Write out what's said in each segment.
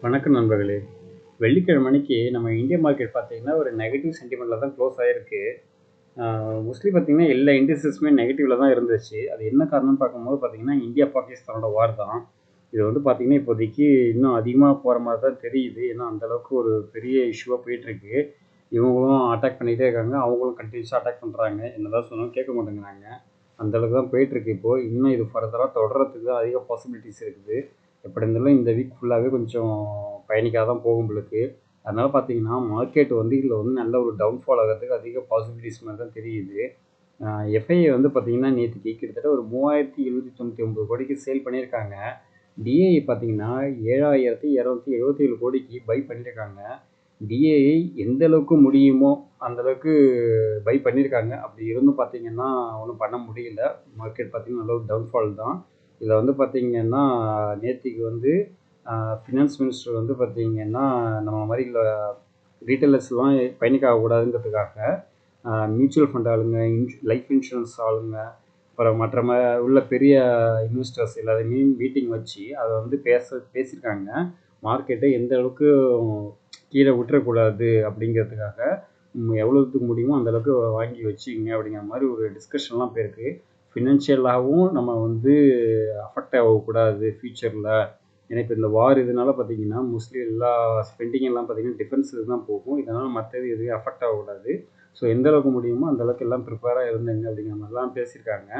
வணக்கம் நண்பர்களே. வெள்ளிக்கிழமை அன்னைக்கு நம்ம இந்தியன் மார்க்கெட் பார்த்தீங்கன்னா, ஒரு நெகட்டிவ் சென்டிமெண்ட்ல தான் க்ளோஸ் ஆயிருக்கு. மோஸ்ட்லி பார்த்தீங்கன்னா, எல்லா இண்டெக்ஸஸுமே நெகட்டிவ்ல தான் இருந்துச்சு. அது என்ன காரணம்னு பார்க்கும்போது பார்த்தீங்கன்னா, இந்தியா பாகிஸ்தானோட வார் தான். இது வந்து பார்த்தீங்கன்னா, இப்போதைக்கு இன்னும் அதிகமா போற மாரி தான் தெரியுது. ஏன்னா, அந்த அளவுக்கு ஒரு பெரிய இஷ்யூவா போயிட்டுருக்கு. இவங்களும் அட்டாக் பண்ணிட்டே இருக்காங்க. அவங்களும் கன்டினியூஸா அட்டாக் பண்றாங்க. என்னதான் சொன்னாலும் கேட்க மாட்டேங்கிறாங்க. அந்த அளவுக்கு தான் போயிட்டுருக்கு இப்போ. இன்னும் இது ஃபர்தரா தொடர்றதுக்கு தான் அதிக பாசிபிலிட்டீஸ் இருக்குது. எப்படி இருந்தாலும் இந்த வீக் ஃபுல்லாவே கொஞ்சம் பயணிக்காத தான் போகும் போல. அதனால பார்த்தீங்கன்னா, மார்க்கெட் வந்து இதில வந்து நல்ல ஒரு டவுன்ஃபால் ஆகறதுக்கு அதிக பாசிபிலிட்டீஸ் மாரி தான் தெரியுது. எஃப்ஐஐ வந்து பார்த்தீங்கன்னா, நேத்திக்கு கிட்டத்தட்ட ஒரு 3799 கோடிக்கு சேல் பண்ணியிருக்காங்க. டிஐ பார்த்தீங்கன்னா, 7277 கோடிக்கு பை பண்ணியிருக்காங்க. டிஐஐ எந்த அளவுக்கு முடியுமோ, அந்த அளவுக்கு பை பண்ணியிருக்காங்க. அப்படி இருந்தும் பார்த்தீங்கன்னா, ஒண்ணும் பண்ண முடியல. மார்க்கெட் பார்த்தீங்கன்னா, நல்ல ஒரு டவுன்ஃபால் தான். இதில வந்து பார்த்தீங்கன்னா, நேத்திக்கு வந்து ஃபினான்ஸ் மினிஸ்டர் வந்து பார்த்தீங்கன்னா, நம்ம மாரி ரீட்டெயிலர்ஸ்லாம் பேனிக் ஆகக்கூடாதுங்கிறதுக்காக, மியூச்சுவல் ஃபண்ட் ஆளுங்க, லைஃப் இன்சூரன்ஸ் ஆளுங்க, அப்புறம் மற்ற உள்ள பெரிய இன்வெஸ்டர்ஸ் எல்லாரையுமே மீட்டிங் வச்சு அதை வந்து பேசியிருக்காங்க. மார்க்கெட்டை எந்த அளவுக்கு கீழே விட்டுறக்கூடாது அப்படிங்கிறதுக்காக, எவ்வளோத்துக்கு முடியுமோ அந்த அளவுக்கு வாங்கி வச்சுக்கங்க அப்படிங்கிற மாதிரி ஒரு டிஸ்கஷன்லாம் போயிருக்கு. ஃபினான்ஷியலாகவும் நம்ம வந்து அஃபெக்ட் ஆகக்கூடாது ஃப்யூச்சரில். ஏன்னா இப்போ இந்த வார் இதனால பார்த்தீங்கன்னா, மோஸ்ட்லி எல்லா ஸ்பெண்டிங் எல்லாம் பார்த்தீங்கன்னா டிஃபென்ஸுக்கு தான் போகும். இதனால் மற்றது எதுவும் அஃபெக்ட் ஆகக்கூடாது. ஸோ எந்த அளவுக்கு முடியுமோ அந்த அளவுக்கு எல்லாம் ப்ரிப்பேராக இருந்துங்க அப்படிங்கிற மாதிரிலாம் பேசியிருக்காங்க.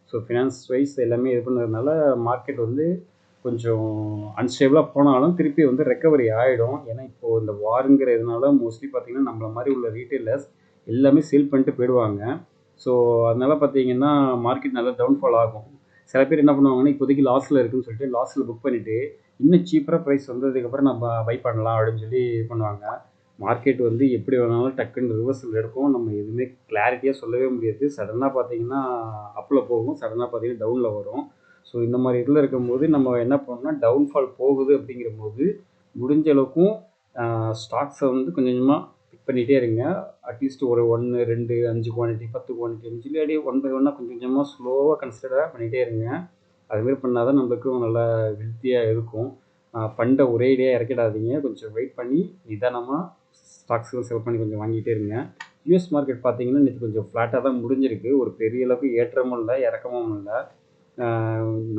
ஸோ ஃபினான்ஸ் வைஸ் எல்லாமே இது பண்ணதுனால மார்க்கெட் வந்து கொஞ்சம் அன்ஸ்டேபிளாக போனாலும் திருப்பி வந்து ரெக்கவரி ஆகிடும். ஏன்னா இப்போது இந்த வாருங்கிற இதனால மோஸ்ட்லி பார்த்தீங்கன்னா நம்மள மாதிரி உள்ள ரீட்டைலர்ஸ் எல்லாமே சேல் பண்ணிட்டு போயிடுவாங்க. ஸோ அதனால பார்த்தீங்கன்னா மார்க்கெட் நல்லா டவுன்ஃபால் ஆகும். சில பேர் என்ன பண்ணுவாங்கன்னா, இப்போதைக்கு லாஸில் இருக்குன்னு சொல்லிட்டு லாஸில் புக் பண்ணிவிட்டு இன்னும் சீப்பராக ப்ரைஸ் வந்ததுக்கப்புறம் நம்ம பை பண்ணலாம் அப்படின்னு சொல்லி இது பண்ணுவாங்க. மார்க்கெட் வந்து எப்படி வேணாலும் டக்குன்னு ரிவர்சல் எடுக்கும். நம்ம எதுவுமே கிளாரிட்டியாக சொல்லவே முடியாது. சடனாக பார்த்தீங்கன்னா அப்பில் போகும், சடனாக பார்த்தீங்கன்னா டவுனில் வரும். ஸோ இந்த மாதிரி இதில் இருக்கும்போது நம்ம என்ன பண்ணணும்னா, டவுன்ஃபால் போகுது அப்படிங்கிறபோது முடிஞ்ச அளவுக்கும் ஸ்டாக்ஸை வந்து கொஞ்சம் கொஞ்சமாக பிக் பண்ணிகிட்டே இருங்க. அட்லீஸ்ட் ஒரு 1, 2, 5 குவான்டிட்டி, 10 குவான்டிட்டி சொல்லி அப்படியே ஒன் பை ஒன்னாக கொஞ்சம் கொஞ்சமாக ஸ்லோவாக கன்சிடராக பண்ணிகிட்டே இருங்க. அதுமாரி பண்ணால் தான் நம்மளுக்கும் நல்லா ஹெல்த்தியாக இருக்கும். ஃபண்டை ஒரேடியாக இறக்கிடாதீங்க. கொஞ்சம் வெயிட் பண்ணி நிதானமாக ஸ்டாக்ஸ்லாம் செலக்ட் பண்ணி கொஞ்சம் வாங்கிட்டே இருங்க. யூஎஸ் மார்க்கெட் பார்த்தீங்கன்னா, நேற்று கொஞ்சம் ஃப்ளாட்டாக தான் முடிஞ்சிருக்கு. ஒரு பெரிய அளவுக்கு ஏற்றமும் இல்லை, இறக்கமும் இல்லை.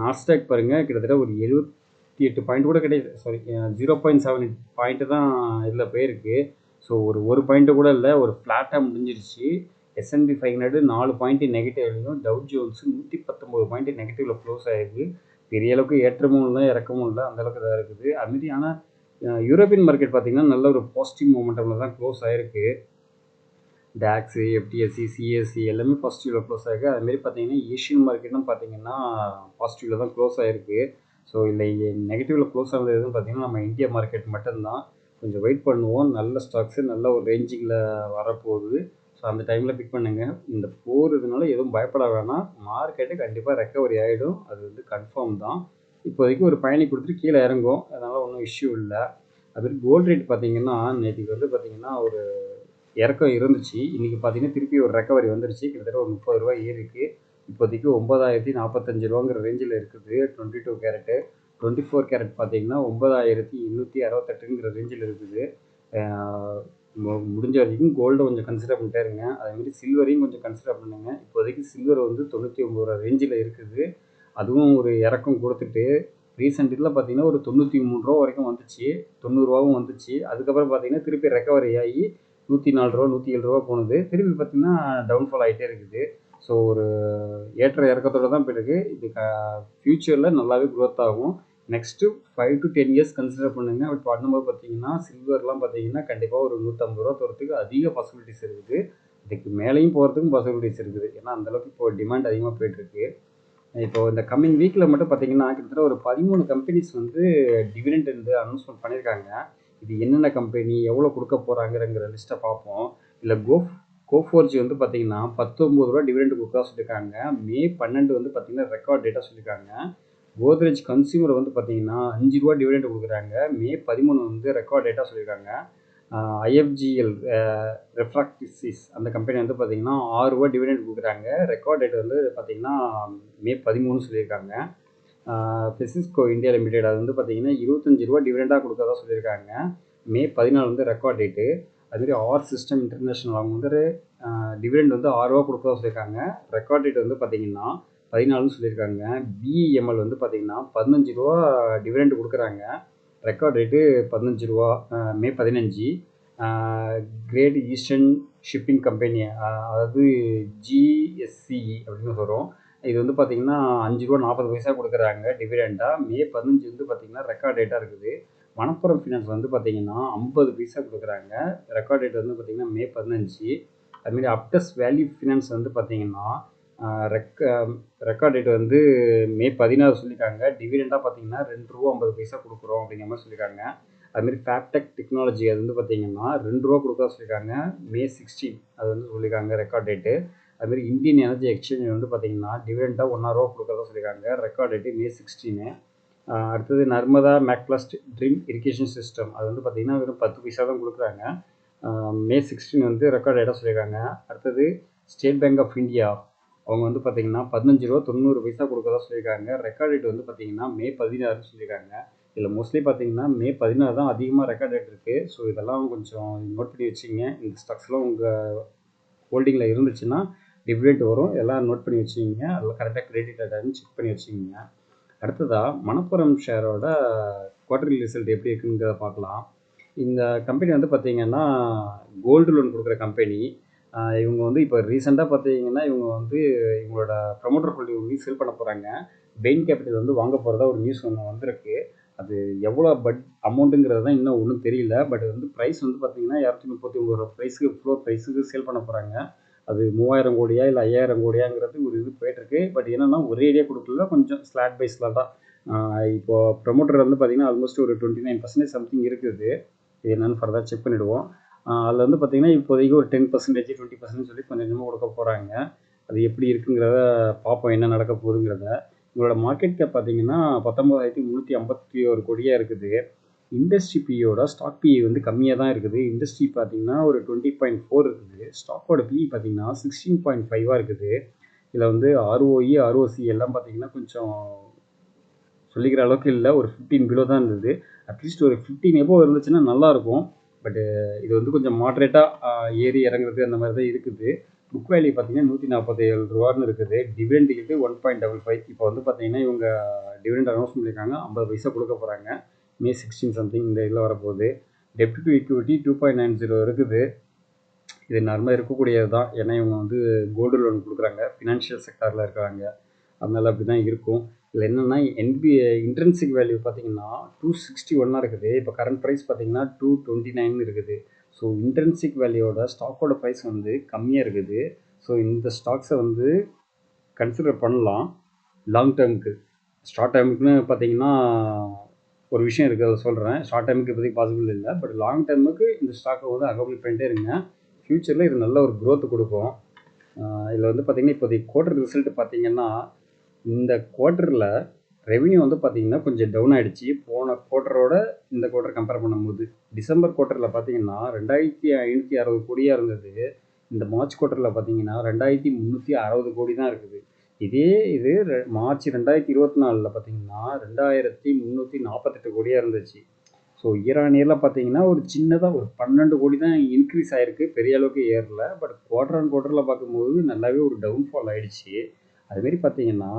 நாஸ்டாக் பாருங்கள், கிட்டத்தட்ட ஒரு 78 பாயிண்ட் கூட கிடையாது. சாரி, 0.78 பாயிண்ட்டு தான் இதில் போயிருக்கு. ஸோ ஒரு பாயிண்ட்டு கூட இல்லை, ஒரு ஃப்ளாட்டாக முடிஞ்சிருச்சு. S&P 500 4 பாயிண்ட் நெகட்டிவ்லையும், டவ் ஜோன்ஸ் 119 பாயிண்ட் நெகட்டிவ்ல க்ளோஸ் ஆகிருக்கு. பெரிய அளவுக்கு ஏற்றமும் இல்லை, இறக்கமும் இல்லை, அந்தளவுக்கு தான் இருக்குது. அதுமாரி ஆனால் யூரோப்பியன் மார்க்கெட் பார்த்தீங்கன்னா நல்ல ஒரு பாசிட்டிவ் மொமெண்டமில் தான் க்ளோஸ் ஆகிருக்கு. டாக்ஸு, எஃப்டிஎஸ்சி, சிஎஸ்சி எல்லாமே பாசிட்டிவில் க்ளோஸ் ஆகிருக்கு. அதுமாரி பார்த்தீங்கன்னா ஏஷியன் மார்க்கெட்டும் பார்த்தீங்கன்னா பாசிட்டிவில் தான் க்ளோஸ் ஆகிருக்கு. ஸோ இல்லை நெகட்டிவில் க்ளோஸ் ஆனது எதுன்னு பார்த்தீங்கன்னா நம்ம இந்தியா மார்க்கெட் மட்டும்தான். கொஞ்சம் வெயிட் பண்ணுவோம். நல்ல ஸ்டாக்ஸு நல்ல ஒரு ரேஞ்சிங்கில் வரப்போகுது. ஸோ அந்த டைமில் பிக் பண்ணுங்கள். இந்த போர் இதனால எதுவும் பயப்பட வேணாம். மார்க்கெட்டு கண்டிப்பாக ரெக்கவரி ஆகிடும். அது வந்து கன்ஃபார்ம் தான். இப்போதைக்கு ஒரு பயணி கொடுத்துட்டு கீழே இறங்கும். அதனால் ஒன்றும் இஷ்யூ இல்லை. அதுமாதிரி கோல்டு ரேட் பார்த்தீங்கன்னா நேற்றுக்கு வந்து பார்த்தீங்கன்னா ஒரு இறக்கம் இருந்துச்சு. இன்றைக்கி பார்த்தீங்கன்னா திருப்பி ஒரு ரெக்கவரி வந்துருச்சு. கிட்டத்தட்ட ஒரு ரூ. 30 ஏறிருக்கு. இப்போதைக்கு 9045 ரேஞ்சில் இருக்குது. 22 கேரட்டு. 24 கேரட் பார்த்தீங்கன்னா 9868ங்கிற ரேஞ்சில் இருக்குது. முடிஞ்ச வரைக்கும் கோல்டை கொஞ்சம் கன்சிடர் பண்ணிட்டே இருங்க. அதேமாதிரி சில்வரையும் கொஞ்சம் கன்சிடர் பண்ணுங்க. இப்போதைக்கு சில்வர் வந்து 99 ரேஞ்சில் இருக்குது. அதுவும் ஒரு இறக்கம் கொடுத்துட்டு ரீசெண்ட் இதில் பார்த்தீங்கன்னா ஒரு 93 வரைக்கும் வந்துச்சு. 90 வந்துச்சு. அதுக்கப்புறம் பார்த்தீங்கன்னா திருப்பி ரெக்கவரி ஆகி 104 107 போனது. திருப்பி பார்த்தீங்கன்னா டவுன்ஃபால் ஆகிட்டே இருக்குது. ஸோ ஒரு ஏற்ற இறக்கத்தோடு தான் போயிருக்கு. இது ஃப்யூச்சரில் நல்லாவே க்ரோத் ஆகும். நெக்ஸ்ட்டு 5 to 10 இயர்ஸ் கன்சிடர் பண்ணுங்கள். அப்படி பண்ணும்போது பார்த்தீங்கன்னா சில்வர்லாம் பார்த்தீங்கன்னா கண்டிப்பாக ஒரு ₹150 தோறதுக்கு அதிக பாசிபிலிட்டிஸ் இருக்குது. இதுக்கு மேலேயும் போகிறதுக்கும் பாசிபிலிட்டிஸ் இருக்குது. ஏன்னா அந்தளவுக்கு இப்போ டிமாண்ட் அதிகமாக போயிட்டுருக்கு. இப்போ இந்த கம்மிங் வீக்கில் மட்டும் பார்த்தீங்கன்னா கிட்டத்தட்ட ஒரு 13 கம்பெனிஸ் வந்து டிவிடெண்ட் வந்து அனௌன்ஸ்மெண்ட் பண்ணியிருக்காங்க. இது என்னென்ன கம்பெனி எவ்வளோ கொடுக்க போகிறாங்கிற லிஸ்ட்டை பார்ப்போம். இல்லை கோஃபோர்ஜி வந்து பார்த்தீங்கன்னா ₹19 டிவிடெண்ட் கொடுக்க சொல்லியிருக்காங்க. மே 12 வந்து பார்த்தீங்கன்னா ரெக்கார்ட் டேட்டாக சொல்லியிருக்காங்க. கோத்ரேஜ் கன்சியூமர் வந்து பார்த்தீங்கன்னா ₹5 டிவிடெண்ட் கொடுக்குறாங்க. மே 13 வந்து ரெக்கார்ட் டேட்டாக சொல்லியிருக்காங்க. ஐஎஃப்ஜிஎல் ரெஃப்ராக்டிசிஸ் அந்த கம்பெனி வந்து பார்த்தீங்கன்னா ₹6 டிவிடெண்ட் கொடுக்குறாங்க. ரெக்கார்ட் டேட் வந்து பார்த்தீங்கன்னா மே 13 சொல்லியிருக்காங்க. பெசிஸ்கோ இந்தியா லிமிடெட் அது வந்து பார்த்தீங்கன்னா ரூ. 25 டிவிடெண்டாக கொடுக்கறதா சொல்லியிருக்காங்க. மே 14 வந்து ரெக்கார்ட் டேட்டு. அதுமாரி ஆர் சிஸ்டம் இன்டர்நேஷனல் அவங்க வந்து டிவிடெண்ட் வந்து ரூ. 6 கொடுக்கறதா சொல்லியிருக்காங்க. ரெக்கார்ட் டேட் வந்து பார்த்தீங்கன்னா 14ன்னு சொல்லியிருக்காங்க. பிஇஎம்எல் வந்து பார்த்தீங்கன்னா ரூ. 15 டிவிடெண்ட் கொடுக்குறாங்க. ரெக்கார்ட் ரேட்டு ரூ. 15 மே 15. கிரேட் ஈஸ்டர்ன் ஷிப்பிங் கம்பெனி அதாவது ஜிஎஸ்சிஇ அப்படின்னு சொல்கிறோம். இது வந்து பார்த்தீங்கன்னா ரூ. 5.40 கொடுக்குறாங்க டிவிடெண்டாக. மே 15 வந்து பார்த்தீங்கன்னா ரெக்கார்ட் டேட்டாக இருக்குது. மணப்புரம் ஃபினான்ஸ் வந்து பார்த்தீங்கன்னா 50 கொடுக்குறாங்க. ரெக்கார்ட் டேட் வந்து பார்த்தீங்கன்னா மே 15. அதுமாரி அப்டஸ் வேல்யூ ஃபினான்ஸ் வந்து பார்த்தீங்கன்னா ரெக்கார்ட் டேட் வந்து மே 16 சொல்லியிருக்காங்க. டிவிடெண்டாக பார்த்தீங்கன்னா ரூ. 2.50 கொடுக்குறோம் அப்படிங்கிற மாதிரி சொல்லியிருக்காங்க. அதுமாரி ஃபேப்டெக் டெக்னாலஜி அது வந்து பார்த்தீங்கன்னா ரூ. 2 கொடுக்க சொல்லியிருக்காங்க. மே 16 அது வந்து சொல்லியிருக்காங்க ரெக்கார்ட் டேட்டு. அதுமாரி இந்தியன் எனர்ஜி எக்ஸ்சேஞ்ச் வந்து பார்த்தீங்கன்னா டிவிடெண்டாக ரூ. 1 கொடுக்கறதா சொல்லியிருக்காங்க. ரெக்கார்ட் டேட்டு மே 16. அடுத்தது நர்மதா மேக்பிளஸ்ட் ட்ரிம் இரிகேஷன் சிஸ்டம் அது வந்து பார்த்தீங்கன்னா வெறும் 10 தான் கொடுக்குறாங்க. மே 16 வந்து ரெக்கார்ட் டேட்டாக சொல்லியிருக்காங்க. அடுத்தது ஸ்டேட் பேங்க் ஆஃப் இந்தியா அவங்க வந்து பார்த்தீங்கன்னா ரூ. 15.90 கொடுக்கறதா சொல்லியிருக்காங்க. ரெக்கார்ட் டேட் வந்து பார்த்தீங்கன்னா மே 16 சொல்லியிருக்காங்க. இதில் மோஸ்ட்லி பார்த்தீங்கன்னா மே 16 தான் அதிகமாக ரெக்கார்ட் டேட் இருக்குது. ஸோ இதெல்லாம் கொஞ்சம் நோட் பண்ணி வச்சுங்க. இந்த ஸ்டாக்ஸ்லாம் உங்கள் ஹோல்டிங்கில் இருந்துச்சுன்னா டிவிடெண்ட் வரும். எல்லாம் நோட் பண்ணி வச்சுக்கிங்க. அதில் கரெக்டாக கிரெடிட் ஆகிட்டான்னு செக் பண்ணி வச்சுக்கிங்க. அடுத்ததாக மணப்புரம் ஷேரோட குவார்டர்லி ரிசல்ட் எப்படி இருக்குங்கிறத பார்க்கலாம். இந்த கம்பெனி வந்து பார்த்தீங்கன்னா கோல்டு லோன் கொடுக்குற கம்பெனி. இவங்க வந்து இப்போ ரீசெண்டாக பார்த்தீங்கன்னா இவங்க வந்து இவங்களோட ப்ரமோட்டர் ஹோல்டிங் வந்து சேல் பண்ண போகிறாங்க. பெயின் கேபிட்டல் வந்து வாங்க போகிறதா ஒரு நியூஸ் ஒன்று வந்திருக்கு. அது எவ்வளோ அமௌண்ட்டுங்கிறது தான் இன்னும் ஒன்றும் தெரியல. பட் வந்து ப்ரைஸ் வந்து பார்த்தீங்கன்னா 239 ப்ரைஸுக்கு ஃப்ளோர் ப்ரைஸுக்கு சேல் பண்ண போகிறாங்க. அது 3000 கோடியா இல்லை 5000 கோடியாங்கிறது ஒரு இது போயிட்டுருக்கு. பட் என்னென்னா ஒரே ஏரியா கொடுக்கல, கொஞ்சம் ஸ்லாட் பை ஸ்லாட்டாக. இப்போது ப்ரமோட்டர் வந்து பார்த்தீங்கன்னா ஆல்மோஸ்ட் ஒரு 29% சம்திங் இருக்குது. இது என்னென்னு ஃபர்தர் செக் பண்ணிவிடுவோம். அதில் வந்து பார்த்தீங்கன்னா இப்போதைக்கு ஒரு 10% 20% சொல்லி கொஞ்சம் கொஞ்சமாக கொடுக்க போகிறாங்க. அது எப்படி இருக்குங்கிறத பார்ப்போம், என்ன நடக்க போகுதுங்கிறத. இவங்களோட மார்க்கெட் கேப் பார்த்தீங்கன்னா 19,351 கோடியாக இருக்குது. இண்டஸ்ட்ரி பியோட ஸ்டாக் பிஇ வந்து கம்மியாக தான் இருக்குது. இண்டஸ்ட்ரி பார்த்தீங்கன்னா ஒரு 20.4 இருக்குது. ஸ்டாக்கோட பிஇ பார்த்தீங்கன்னா 16.5 இருக்குது. இதில் வந்து ஆர்ஓஇ ஆர்ஓசி எல்லாம் பார்த்தீங்கன்னா கொஞ்சம் சொல்லிக்கிற அளவுக்கு இல்லை. ஒரு 15 பிலோ தான் இருந்தது. அட்லீஸ்ட் ஒரு 15 எபோ இருந்துச்சுன்னா நல்லாயிருக்கும். பட்டு இது வந்து கொஞ்சம் மாட்ரேட்டாக ஏறி இறங்குறது அந்த மாதிரி தான் இருக்குது. புக் வேல்யூ பார்த்தீங்கன்னா ரூ. 147 இருக்குது. டிவிடெண்ட் இது 1.55. இப்போ வந்து பார்த்தீங்கன்னா இவங்க டிவிடெண்ட் அனௌன்ஸ் பண்ணியிருக்காங்க. 50 கொடுக்க போகிறாங்க. மே 16 சம்திங் இந்த இதில் வரப்போகுது. டெப்ட் டு ஈக்விட்டி 2.90 இருக்குது. இது நார்மலாக இருக்கக்கூடியது தான். ஏன்னா இவங்க வந்து கோல்டு லோன் கொடுக்குறாங்க, ஃபினான்ஷியல் செக்டாரில் இருக்கிறாங்க. அதனால் அப்படி தான் இருக்கும். இதில் என்னென்னா இன்ட்ரென்சிக் வேல்யூ பார்த்தீங்கன்னா 261 இருக்குது. இப்போ கரண்ட் ப்ரைஸ் பார்த்தீங்கன்னா 229 இருக்குது. ஸோ இன்ட்ரென்சிக் வேல்யூவோட ஸ்டாக்கோட ப்ரைஸ் வந்து கம்மியாக இருக்குது. ஸோ இந்த ஸ்டாக்ஸை வந்து கன்சிடர் பண்ணலாம் லாங் டேர்முக்கு. ஷார்ட் டேர்முக்குன்னு பார்த்தீங்கன்னா ஒரு விஷயம் இருக்குது, அதை சொல்கிறேன். ஷார்ட் டேர்முக்கு இப்போதைக்கு பாசிபிள் இல்லை. பட் லாங் டேர்முக்கு இந்த ஸ்டாக்கை வந்து அக்கௌண்ட் பண்ணிட்டே இருங்க. ஃப்யூச்சரில் இது நல்ல ஒரு க்ரோத் கொடுக்கும். இதில் வந்து பார்த்திங்கன்னா இப்போதைக்கு குவார்டர் ரிசல்ட் பார்த்திங்கன்னா இந்த குவார்ட்டரில் ரெவென்யூ வந்து பார்த்திங்கன்னா கொஞ்சம் டவுன் ஆகிடுச்சு. போன குவார்ட்டரோட இந்த குவார்ட்டர் கம்பேர் பண்ணும்போது டிசம்பர் குவார்ட்டரில் பார்த்திங்கன்னா 2560 கோடியாக இருந்தது. இந்த மார்ச் குவார்ட்டரில் பார்த்திங்கன்னா 2360 கோடி தான் இருக்குது. இதே இது மார்ச் 2024 பார்த்திங்கன்னா 2348 கோடியாக இருந்துச்சு. ஸோ இயர் ஆன் இயரில் பார்த்தீங்கன்னா ஒரு சின்னதாக ஒரு 12 கோடி தான் இன்க்ரீஸ் ஆகிருக்கு. பெரிய அளவுக்கு ஏறல. பட் குவார்டர் ஆன் குவார்ட்டரில் பார்க்கும்போது நல்லாவே ஒரு டவுன்ஃபால் ஆகிடுச்சு. அதுமாரி பார்த்தீங்கன்னா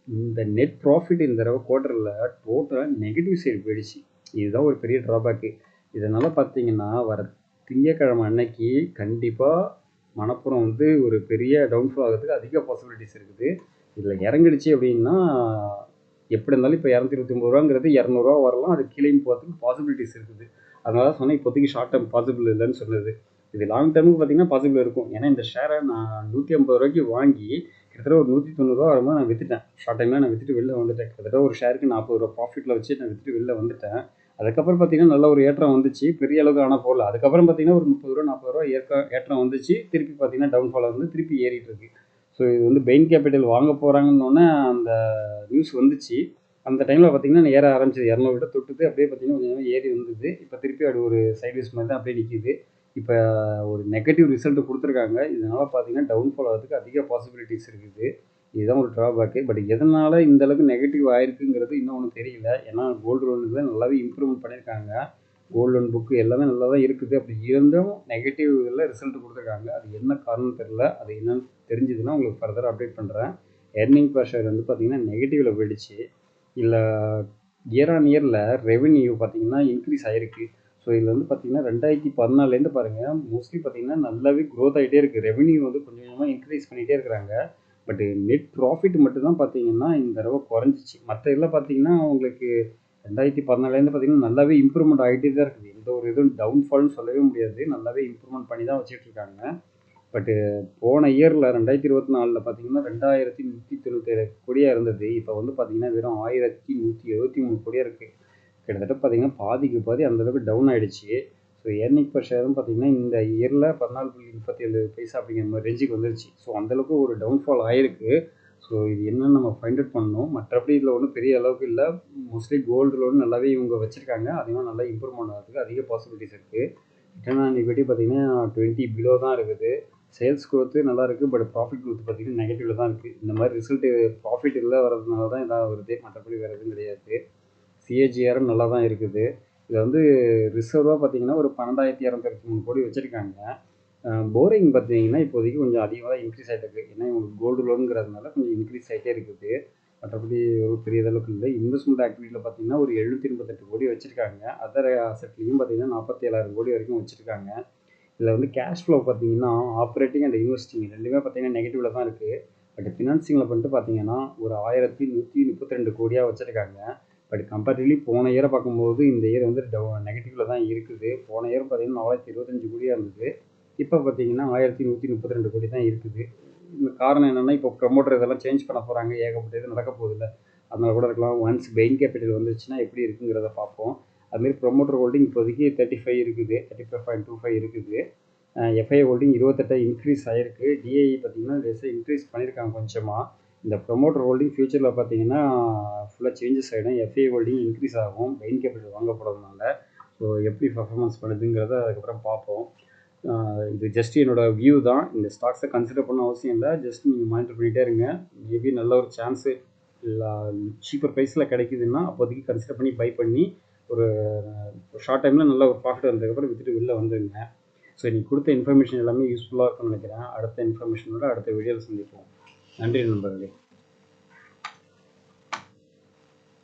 இந்த நெட் ப்ராஃபிட் இந்த தடவை குவார்ட்டரில் டோட்டலாக நெகட்டிவ் சைடு போயிடுச்சு. இதுதான் ஒரு பெரிய ட்ராபேக்கு. இதனால் பார்த்தீங்கன்னா வர திங்கக்கிழமை அன்னைக்கு கண்டிப்பாக மணப்புரம் வந்து ஒரு பெரிய டவுன்ஃபால் ஆகிறதுக்கு அதிக பாசிபிலிட்டிஸ் இருக்குது. இதில் இறங்கிடுச்சு அப்படின்னா எப்படி இருந்தாலும் இப்போ 229 ரூபாங்கிறது 200 வரலாம். அது கீழேயும் போகிறதுக்கு பாசிபிலிட்டிஸ் இருக்குது. அதனால தான் சொன்னேன் இப்போதைக்கு ஷார்ட் டேர்ம் பாசிபிள் இல்லைன்னு சொன்னது. இது லாங் டேர்முக்கு பார்த்தீங்கன்னா பாசிபிள் இருக்கும். ஏன்னா இந்த ஷேரை நான் 150 வாங்கி கிட்டத்தட்ட ஒரு 190 வரும்போது நான் விற்றுட்டேன். ஷார்ட் டைமில் நான் விற்றுட்டு வெளில வந்துட்டேன். கிட்டத்தட்ட ஒரு ஷேருக்கு 40 ப்ராஃபிட்டில் வச்சு நான் விற்றுட்டு வெளில வந்துட்டேன். அதுக்கப்புறம் பார்த்தீங்கன்னா நல்ல ஒரு ஏற்றம் வந்துச்சு. பெரிய அளவுக்கு ஆனால் போகல. அதுக்கப்புறம் பார்த்தீங்கன்னா ஒரு 30 40 ஏற்றம் வந்துச்சு. திருப்பி பார்த்தீங்கன்னா டவுன்ஃபால் வந்து திருப்பி ஏறிட்டு இருக்கு. ஸோ இது வந்து பெயின் கேபிட்டல் வாங்க போகிறாங்கன்னொன்னே அந்த நியூஸ் வந்துச்சு. அந்த டைமில் பார்த்தீங்கன்னா ஏற ஆரம்பிச்சது. 200 தொட்டுது. அப்படியே பார்த்தீங்கன்னா கொஞ்சம் ஏறி வந்தது. இப்போ திருப்பி அது ஒரு சைட்வேஸ் மாதிரி தான் அப்படியே நிற்கிது. இப்போ ஒரு நெகட்டிவ் ரிசல்ட் கொடுத்துருக்காங்க. இதனால் பார்த்தீங்கன்னா டவுன்ஃபால் ஆகிறதுக்கு அதிக பாசிபிலிட்டிஸ் இருக்குது. இதுதான் ஒரு ட்ராபேக்கு. பட் எதனால் இந்த அளவுக்கு நெகட்டிவ் ஆயிருக்குங்கிறது இன்னும் ஒன்றும் தெரியல. ஏன்னா கோல்டு லோனுக்கு நல்லாவே இம்ப்ரூவ்மெண்ட் பண்ணியிருக்காங்க. கோல்டு லோன் புக்கு எல்லாமே நல்லா தான் இருக்குது. அப்படி இருந்தும் நெகட்டிவ் இதில் ரிசல்ட் கொடுத்துருக்காங்க. அது என்ன காரணம் தெரில. அது என்னன்னு தெரிஞ்சதுன்னா உங்களுக்கு ஃபர்தர் அப்டேட் பண்ணுறேன். எர்னிங் பர் ஷேர் வந்து பார்த்திங்கன்னா நெகட்டிவில் போயிடுச்சு. இல்லை இயர் ஆன் இயரில் ரெவென்யூ பார்த்திங்கன்னா இன்க்ரீஸ் ஆகிருக்கு. ஸோ இதில் வந்து பார்த்திங்கன்னா 2014 பாருங்கள் மோஸ்ட்லி பார்த்திங்கன்னா நல்லாவே க்ரோத் ஆகிட்டே இருக்குது. ரெவென்யூ வந்து கொஞ்சம் கொஞ்சமாக இன்க்ரீஸ் பண்ணிகிட்டே இருக்கிறாங்க. பட்டு நெட் ப்ராஃபிட் மட்டும்தான் பார்த்திங்கன்னா இந்த தடவை குறைஞ்சிச்சு. மற்ற இதில் பார்த்திங்கன்னா உங்களுக்கு 2014 பார்த்திங்கன்னா நல்லாவே இம்ப்ரூவ்மெண்ட் ஆகிட்டே தான் இருக்குது. எந்த ஒரு இதுவும் டவுன்ஃபால்னு சொல்லவே முடியாது. நல்லாவே இம்ப்ரூவ்மெண்ட் பண்ணி தான் வச்சுட்ருக்காங்க. பட்டு போன இயரில் 2024 பார்த்திங்கன்னா 2197 கோடியாக இருந்தது. இப்போ வந்து பார்த்திங்கன்னா வெறும் 1173 கோடியாக இருக்குது. கிட்டத்தட்ட பார்த்திங்கன்னா பாதிக்கு பாதி அந்தளவுக்கு டவுன் ஆகிடுச்சு. ஸோ ஏர்னிங் பர் ஷேரும் பார்த்திங்கன்னா இந்த இயரில் 14.37 அப்படிங்கிற மாதிரி ரேஞ்சுக்கு வந்துருச்சு. ஸோ அந்தளவுக்கு ஒரு டவுன்ஃபால் ஆகிருக்கு. ஸோ இது என்னன்னு நம்ம ஃபைண்ட் அவுட் பண்ணணும். மற்றபடி இதில் ஒன்றும் பெரிய அளவுக்கு இல்லை. மோஸ்ட்லி கோல்டு லோன் நல்லாவே இவங்க வச்சுருக்காங்க. அதிகமாக நல்லா இம்ப்ரூவ்மெண்ட் ஆகிறதுக்கு அதிக பாசிபிலிட்டிஸ் இருக்குது. ரிட்டர்ன் ஆன் ஈக்விட்டி பார்த்திங்கன்னா 20 பிலோ தான் இருக்குது. சேல்ஸ் க்ரோத்து நல்லா இருக்குது. பட் ப்ராஃபிட் க்ரோத் பார்த்திங்கன்னா நெகட்டிவில் தான் இருக்குது. இந்த மாதிரி ரிசல்ட்டு ப்ராஃபிட் இல்லை வரதுனால தான் இதாக வருது. மற்றபடி வேறு எதுவும் கிடையாது. சிஏஜிஆரும் நல்லா தான் இருக்குது. இதை வந்து ரிசர்வாக பார்த்திங்கன்னா ஒரு 12,223 கோடி வச்சுருக்காங்க. போரிங் பார்த்திங்கன்னா இப்போதைக்கு கொஞ்சம் அதிகமாக இன்க்ரீஸ் ஆகிட்டு இருக்குது. ஏன்னா இவங்களுக்கு கோல்டு லோனுங்கிறதுனால கொஞ்சம் இன்க்ரீஸ் ஆகிட்டே இருக்குது. மற்றபடி ஒரு பெரிய அளவுக்கு இல்லை. இன்வெஸ்ட்மெண்ட் ஆக்டிவிட்டியில் பார்த்திங்கன்னா ஒரு 738 கோடி வச்சுருக்காங்க. அதர் அசட்லேயும் பார்த்திங்கன்னா 47,000 கோடி வரைக்கும் வச்சுருக்காங்க. இதில் வந்து கேஷ் ஃப்ளோ பார்த்திங்கன்னா ஆப்ரேட்டிங் அண்ட் இன்வெஸ்டிங் ரெண்டுமே பார்த்திங்கன்னா நெகட்டிவில் தான் இருக்குது. பட் ஃபினான்சிங்கில் பண்ணிட்டு பார்த்திங்கன்னா ஒரு 1132 கோடியாக வச்சுருக்காங்க. பட் கம்பேரிட்டிவ்லி போன இயரை பார்க்கும்போது இந்த இயர் வந்து நெகட்டிவில் தான் இருக்குது. போன இயர் பார்த்திங்கன்னா 425 கோடியாக இருந்தது. இப்போ பார்த்திங்கன்னா 1132 கோடி தான் இருக்குது. இந்த காரணம் என்னென்னா இப்போ ப்ரொமோட்டர் இதெல்லாம் சேஞ்ச் பண்ண போகிறாங்க. ஏகப்பட்ட இது நடக்க போகுதில்ல. அதனால் கூட இருக்கலாம். ஒன்ஸ் பெயின் கேபிட்டல் வந்துச்சுன்னா எப்படி இருக்குங்கிறத பார்ப்போம். அதுமாரி ப்ரொமோட்டர் ஹோல்டிங் இப்போதைக்கு 35 இருக்குது. 35.25 இருக்குது. எஃப்ஐ ஹோல்டிங் 28 இன்க்ரீஸ் ஆகிருக்கு. டிஐஇ பார்த்திங்கன்னா இன்க்ரீஸ் பண்ணியிருக்காங்க கொஞ்சமாக. இந்த ப்ரொமோட்டர் ஹோல்டிங் ஃபியூச்சரில் பார்த்திங்கன்னா ஃபுல்லாக சேஞ்சஸ் ஆகிடும். எஃப்ஐ ஹோல்டிங் இன்க்ரீஸ் ஆகும் பெயின் கேபிட்டல் வாங்கப்படுறதுனால. ஸோ எப்படி பர்ஃபார்மன்ஸ் பண்ணுதுங்கிறத அதுக்கப்புறம் பார்ப்போம். இது ஜஸ்ட் என்னோடய வியூ தான். இந்த ஸ்டாக்ஸை கன்சிடர் பண்ண அவசியம் இல்லை. ஜஸ்ட் நீங்கள் மானிட்டர் பண்ணிகிட்டே இருங்க. மேபி நல்ல ஒரு சான்ஸு இல்லை சீப்பர் ப்ரைஸில் கிடைக்குதுன்னா அப்போதைக்கு கன்சிடர் பண்ணி பை பண்ணி ஒரு ஷார்ட் டைமில் நல்ல ஒரு ப்ராஃபிட் வந்ததுக்கப்புறம் விற்றுட்டு வெளில வந்துடுங்க. ஸோ நீங்கள் கொடுத்த இன்ஃபர்மேஷன் எல்லாமே யூஸ்ஃபுல்லாக இருக்கும்னு நினைக்கிறேன். அடுத்த இன்ஃபர்மேஷனோட அடுத்த வீடியோவில் சந்திப்போம். நன்றி நண்பர்களே.